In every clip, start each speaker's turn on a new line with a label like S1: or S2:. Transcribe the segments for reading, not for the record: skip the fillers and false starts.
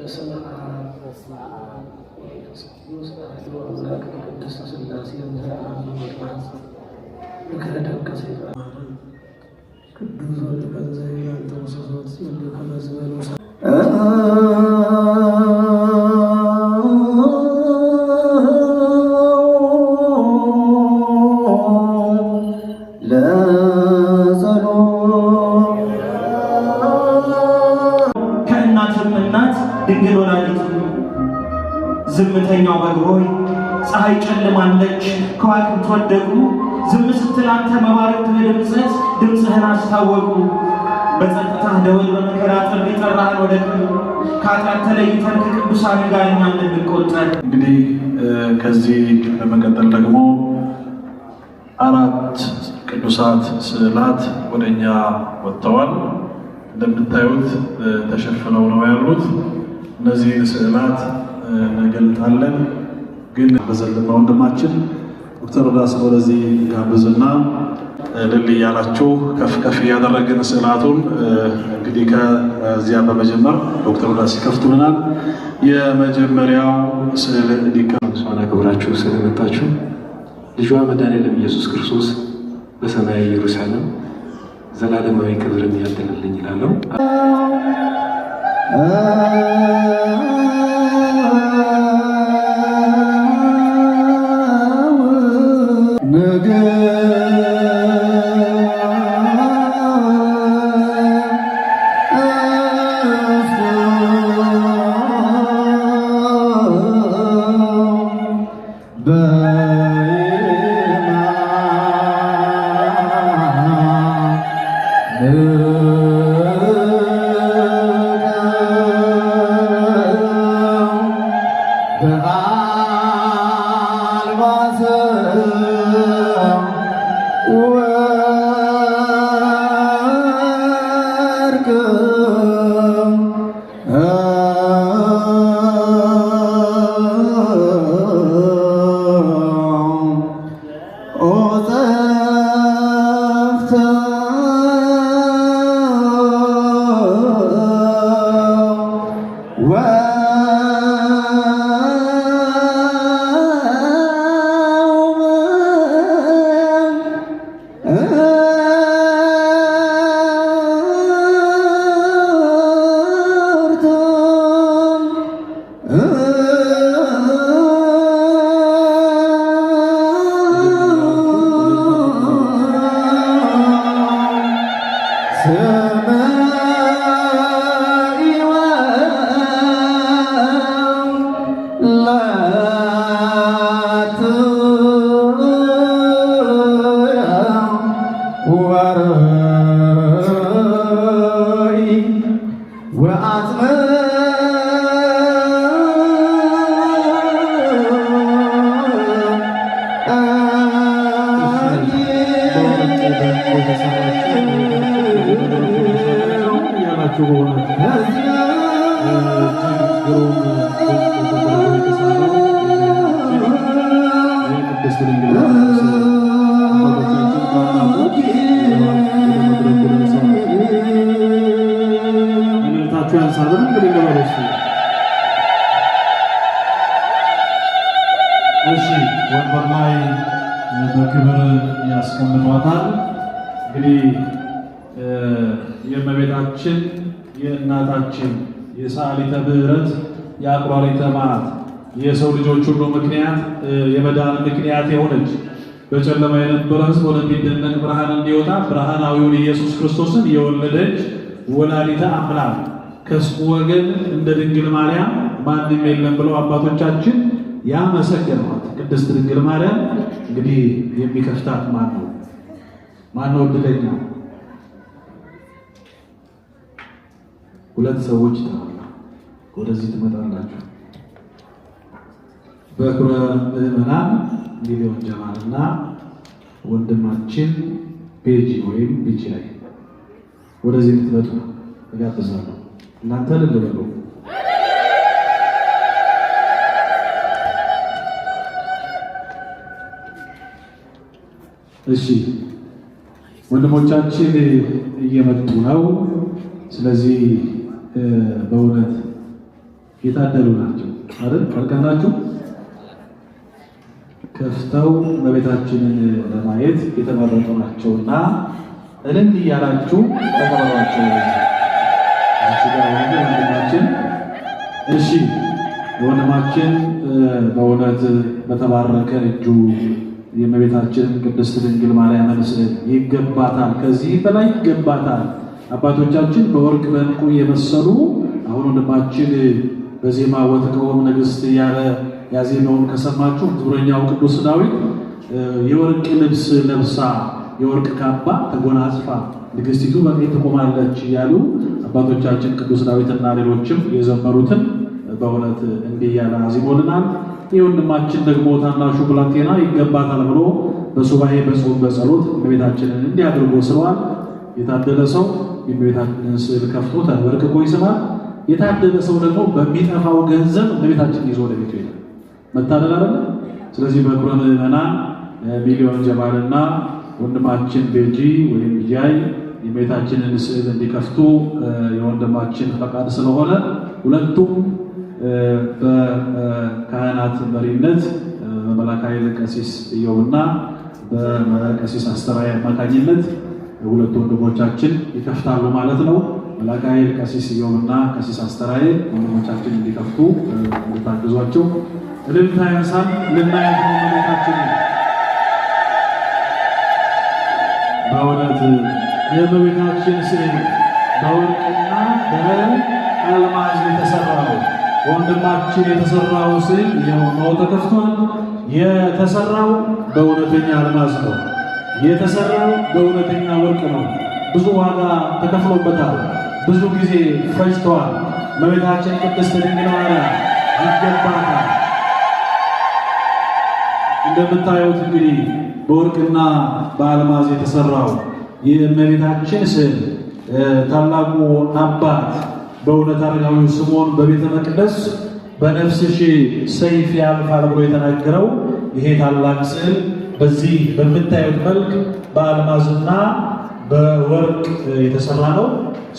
S1: በስመ አብ ወወልድ ወመንፈስ ቅዱስ አሐዱ አምላክ ቅድስት ሥላሴ ከደቀ ሰይጣን ቅዱስ ወልድ ከዘይ አንተውሰሶት ወልድ ከመዝበሉ
S2: ድንግል ወላዲት ዝምተኛው በግ ሆይ ፀሐይ ጨልማለች፣ ከዋክብት ወደቁ። ዝም ስትል አንተ መባረክ በድምፀት ድምፅህን አስታወቁ። በጸጥታህ ደወል በመከራ ጥሪ ጠራህን ወደ ቀኝ። ከኃጢአት ተለይተን ከቅዱሳን ጋር እኛ እንድንቆጠር።
S3: እንግዲህ ከዚህ በመቀጠል ደግሞ 4 ቅዱሳት ስዕላት ወደኛ ወጥተዋል። እንደምታዩት ተሸፍነው ነው ያሉት። እነዚህ ስዕላት እንገልጣለን። ግን በዘለማ ወንድማችን ዶክተር ሮዳስ ወደዚህ ጋብዝና ልል እያላችሁ ከፍ ከፍ እያደረግን ስዕላቱን እንግዲህ ከዚያ በመጀመር ዶክተር ሮዳስ ይከፍቱልናል። የመጀመሪያው ስዕል
S4: ሊቀመሱና ክብራችሁ ስለመጣችሁ ልጇ መድኃኔዓለም ኢየሱስ ክርስቶስ በሰማያዊ ኢየሩሳሌም ዘላለማዊ ክብርን ያድልልኝ ይላለው።
S3: ወንበር ላይ በክብር ያስቀምጧታል። እንግዲህ የእመቤታችን የእናታችን የሰዓሊተ ምሕረት የአቁራሪተ መዓት የሰው ልጆች ሁሉ ምክንያት የመዳን ምክንያት የሆነች በጨለማ የነበረ ሕዝብ ወደሚደነቅ ብርሃን እንዲወጣ ብርሃናዊውን ኢየሱስ ክርስቶስን የወለደች ወላዲተ አምላክ ከስሙ ወገን እንደ ድንግል ማርያም ማንም የለም ብለው አባቶቻችን ያመሰገኗት ቅድስት ድንግል ማርያም እንግዲህ የሚከፍታት ማን ነው? ማን ነው እድለኛ? ሁለት ሰዎች ተባለ። ወደዚህ ትመጣላችሁ። በኩረ ምዕመናን ሚሊዮን ጀማልና ወንድማችን ቤጂ ወይም ቢጂአይ ወደዚህ ትመጡ እጋብዛለሁ። እናንተ ልል በሉ። እሺ ወንድሞቻችን እየመጡ ነው። ስለዚህ በእውነት የታደሉ ናቸው አይደል? አልቀናችሁ ከፍተው እመቤታችንን ለማየት የተመረጡ ናቸውና እልል እያላችሁ ተቀበሏቸው። ወንድማችን እሺ፣ ወንድማችን በእውነት በተባረከ እጁ የእመቤታችንን ቅድስት ድንግል ማርያምን ስዕል ይገባታል፣ ከዚህ በላይ ይገባታል። አባቶቻችን በወርቅ በዕንቁ የመሰሉ አሁን ወንድማችን በዜማ ወትቀውም ንግሥት እያለ ያዜመውን ከሰማችሁ ዙረኛው ቅዱስ ዳዊት የወርቅ ልብስ ለብሳ የወርቅ ካባ ተጎናጽፋ ንግሥቲቱ በቀኝ ትቆማለች እያሉ አባቶቻችን ቅዱስ ዳዊትና ሌሎችም የዘመሩትን በእውነት እንዲህ እያለ አዚሞልናል። የወንድማችን ደግሞ ታናሹ ብላቴና ይገባታል ብሎ በሱባኤ በጾም በጸሎት እመቤታችንን እንዲህ አድርጎ ስሯል። የታደለ ሰው የእመቤታችንን ስዕል ከፍቶ ተንበርክኮ ይስማል። የታደለ ሰው ደግሞ በሚጠፋው ገንዘብ እመቤታችንን ይዞ ወደ ቤቱ ይሄዳል። መታደል አይደለ? ስለዚህ በኩረ ምዕመናን ሚሊዮን ጀማልና ወንድማችን ቤጂ ወይም ጃይ የእመቤታችንን ስዕል እንዲከፍቱ የወንድማችን ፈቃድ ስለሆነ ሁለቱም በካህናት መሪነት በመላከ ኃይል ቀሲስ ኢዮብና በቀሲስ አስተራይ አማካኝነት ሁለቱ ወንድሞቻችን ይከፍታሉ ማለት ነው። መላከ ኃይል ቀሲስ ኢዮብና ቀሲስ አስተራይ ወንድሞቻችን እንዲከፍቱ እንድታግዟቸው። እልልታ ያንሳል። ልናያት ነው እመቤታችን። በእውነት የእመቤታችን ስዕል በወርቅና በአልማዝ የተሰራው ወንድማችን የተሰራው ስዕል ነው ተከፍቷል። የተሰራው በእውነተኛ አልማዝ ነው። የተሰራው በእውነተኛ ወርቅ ነው። ብዙ ዋጋ ተከፍሎበታል። ብዙ ጊዜ ፈጅተዋል። እመቤታችን ቅድስት ድንግል ማርያም ይገባታል። እንደምታዩት እንግዲህ በወርቅና በአልማዝ የተሰራው የእመቤታችን ስዕል ታላቁ አባት በእውነት አረጋዊ ስምዖን በቤተ መቅደስ በነፍስሽ ሰይፍ ያልፋል ብሎ የተናገረው ይሄ ታላቅ ስዕል በዚህ በምታዩት መልክ በአልማዝና በወርቅ የተሰራ ነው።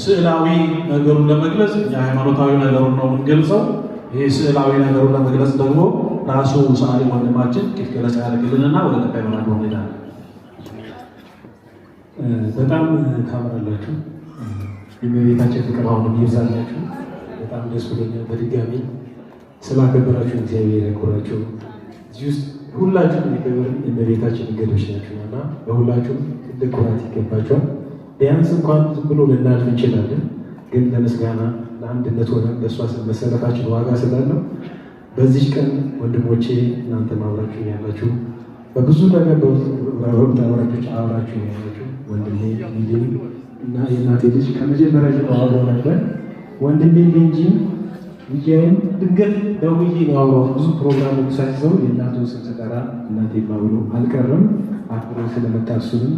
S3: ስዕላዊ ነገሩን ለመግለጽ እኛ ሃይማኖታዊ ነገሩን ነው የምንገልጸው። ይሄ ስዕላዊ ነገሩን ለመግለጽ ደግሞ ራሱ ሰዓሊ ወንድማችን ጥቂት ገለጻ ያደርግልንና ወደ ቀጣይ መራዶ እንሄዳለን።
S5: በጣም ታምራላችሁ። የእመቤታችን ፍቅር አሁንም ይብዛላችሁ። በጣም ደስ ብሎኛል። በድጋሚ ስላከበራችሁ እግዚአብሔር ያክብራችሁ። እዚህ ውስጥ ሁላችሁም የእመቤታችን እንግዶች ናችሁ እና ለሁላችሁም ትልቅ ኩራት ይገባችኋል። ቢያንስ እንኳን ዝም ብሎ ልናልፍ እንችላለን፣ ግን ለምስጋና ለአንድነት ሆነ በእሷ ስም መሰለፋችን ዋጋ ስላለው በዚህ ቀን ወንድሞቼ እናንተ አብራችሁ ያላችሁ በብዙ ነገር በወረዶች አብራችሁ ያላችሁ ወንድሜ ሚሊዮን እና የእናቴ ልጅ ከመጀመሪያ ጀምሮ አብረው ነበር። ወንድሜ ቤንጂ ሚካኤል ድንገት ደውዬ ነው አብረው ብዙ ፕሮግራሞች ሳይዘው የእናቱን ስም ስጠራ እናቴ ብሎ አልቀረም። አክብሮ ስለመጣ እሱንም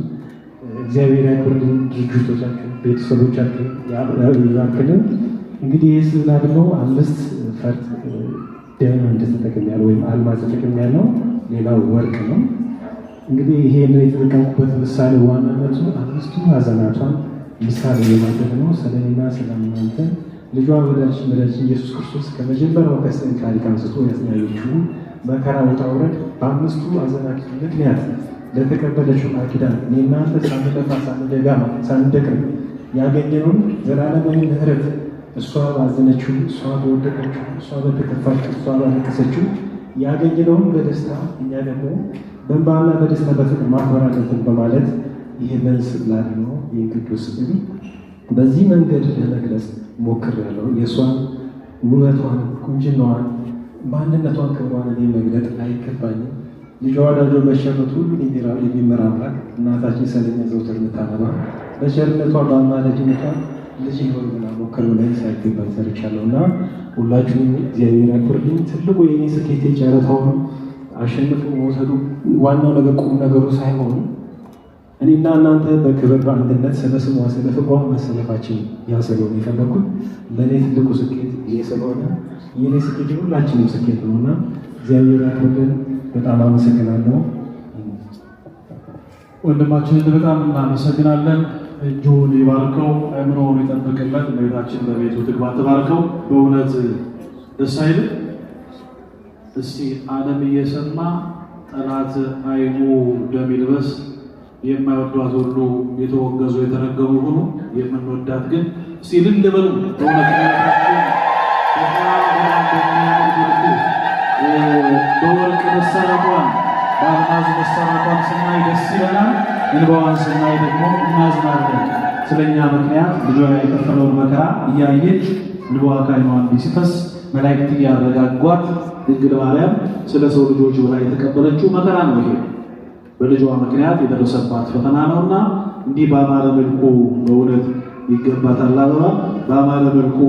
S5: እግዚአብሔር ያክብርልን። ድርጅቶቻችሁ ቤተሰቦቻችሁ ያክልን። እንግዲህ ይህ ስዕል ደግሞ 5 ፈርጥ ዳይመንድ ተጠቅሜያለሁ ወይም አልማዝ ተጠቅሜያለሁ። ሌላው ወርቅ ነው። እንግዲህ ይሄን የተጠቀምኩበት ምሳሌ ዋናነቱ 5ቱ ሐዘናቷን ምሳሌ የማድረግ ነው። ስለኔና ስለእናንተ ልጇ ወዳጃችን መድኃኒታችን ኢየሱስ ክርስቶስ ከመጀመሪያው ከስዕል ታሪክ አንስቶ ያሳየችው መከራ ውጣ ውረድ በ5ቱ ሐዘናት ምክንያት ለተቀበለችው ቃል ኪዳን እኔና እናንተ ሳንጠፋ ሳንደጋማ ሳንደክም ያገኘነውን ዘላለማዊ ምሕረት እሷ ባዘነችው፣ እሷ በወደቀችው፣ እሷ በተከፋችው፣ እሷ ባለቀሰችው ያገኘነውን በደስታ እኛ ደግሞ በእንባና በደስታ በፍቅር ማክበር አለብን በማለት ይህንን ስዕል አድኖ የቅዱስ ስዕል በዚህ መንገድ ለመግለጽ ሞክሬያለሁ። የእሷን ውበቷን፣ ቁንጅናዋን፣ ማንነቷን፣ ክብሯን እኔ መግለጥ አይገባኝም። ልጇ ወዳጇ በቸርነቱ ሁሉ የሚመራ አምላክ እናታችን ስለኛ ዘውትር የምታነባ በቸርነቷ በአማላጅነቷ ልጅ ይሆን ብላ ሞከር ላይ ሳይገባኝ ሰርቻለሁ እና ሁላችሁም እግዚአብሔር ያክብርልኝ። ትልቁ የኔ ስኬቴ ጨረታውን አሸንፎ መውሰዱ ዋናው ነገር ቁም ነገሩ ሳይሆን እኔና እናንተ በክብር በአንድነት ስለ ስሟ ስለ ፍቅሯ መሰለፋችን ያ ስለሆነ የፈለኩት ለእኔ ትልቁ ስኬት ይሄ ስለሆነ የኔ ስኬት ሁላችንም ስኬት ነው እና እግዚአብሔር ያክብርልን። በጣም አመሰግናለሁ።
S3: ወንድማችንን በጣም እናመሰግናለን። እጁን ይባርከው፣ አእምሮውን ይጠብቅለት። እመቤታችን በቤቱ ትግባ ትባርከው። በእውነት ደስ አይልም? እስቲ ዓለም እየሰማ ጠላት አይኑ ደም ይልበስ፣ የማይወዷት ሁሉ የተወገዙ የተረገሙ ሆኑ፣ የምንወዳት ግን እስቲ እልል በሉ። በወርቅ መሰራቷን በአልማዝ መሰራቷን ስናይ ደስ ይለናል፣ እንባዋን ስናይ ደግሞ እናዝናለን። ስለኛ ምክንያት ልጇ የከፈለውን መከራ እያየች እንባዋ ከዓይኗ ሲፈስ መላእክት እያረጋጓት ድንግል ማርያም ስለ ሰው ልጆች ብላ የተቀበለችው መከራ ነው። ይሄ በልጇ ምክንያት የደረሰባት ፈተና ነውና እንዲህ በአማረ መልኩ በእውነት ይገባታል አበባ። በአማረ መልኩ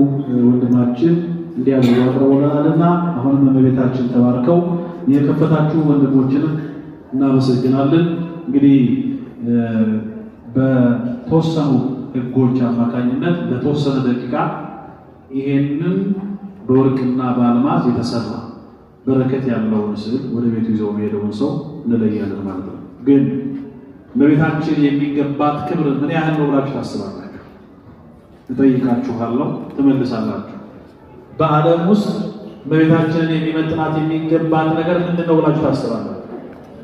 S3: ወንድማችን እንዲያደርጉ አቅርቦልናልና አሁንም እመቤታችን ተባርከው የከፈታችሁ ወንድሞችንም እናመሰግናለን። እንግዲህ በተወሰኑ ሕጎች አማካኝነት ለተወሰነ ደቂቃ ይሄንን በወርቅና በአልማዝ የተሰራ በረከት ያለውን ስዕል ወደ ቤቱ ይዘው የሚሄደውን ሰው እንለያለን ማለት ነው። ግን እመቤታችን የሚገባት ክብር ምን ያህል ነው ብላችሁ ታስባላችሁ? እጠይቃችኋለሁ፣ ትመልሳላችሁ። በዓለም ውስጥ እመቤታችንን የሚመጥናት የሚገባት ነገር ምንድን ነው ብላችሁ ታስባላችሁ?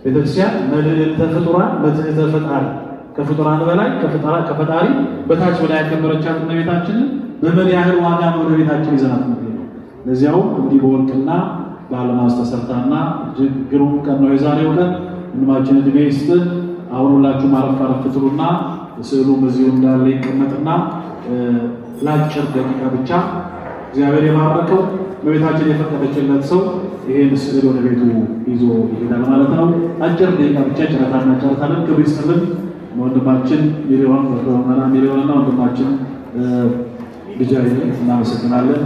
S3: ቤተክርስቲያን መልዕልተ ፍጡራን መትሕተ ፈጣሪ፣ ከፍጡራን በላይ ከፈጣሪ በታች ብላ ያከበረቻት እመቤታችንን በምን ያህል ዋጋ ነው ወደ ቤታችን ይዘናት ነው? ለዚያው እንዲህ በወርቅና በአልማዝ ተሰርታና እጅግ ግሩም ቀን ነው የዛሬው ቀን። ወንድማችን ዕድሜ ይስጥህ። አሁን ሁላችሁም አረፍ አረፍ ትሉና ስዕሉም እዚሁ እንዳለ ይቀመጥና ለአጭር ደቂቃ ብቻ እግዚአብሔር የባረከው በቤታችን የፈቀደችለት ሰው ይሄን ስዕል ወደ ቤቱ ይዞ ይሄዳል ማለት ነው። አጭር ደቂቃ ብቻ ጨረታ እናጨርሳለን። ክብር ይስጥልን ወንድማችን ሚሊዮንና ወንድማችን ልጃይ እናመሰግናለን።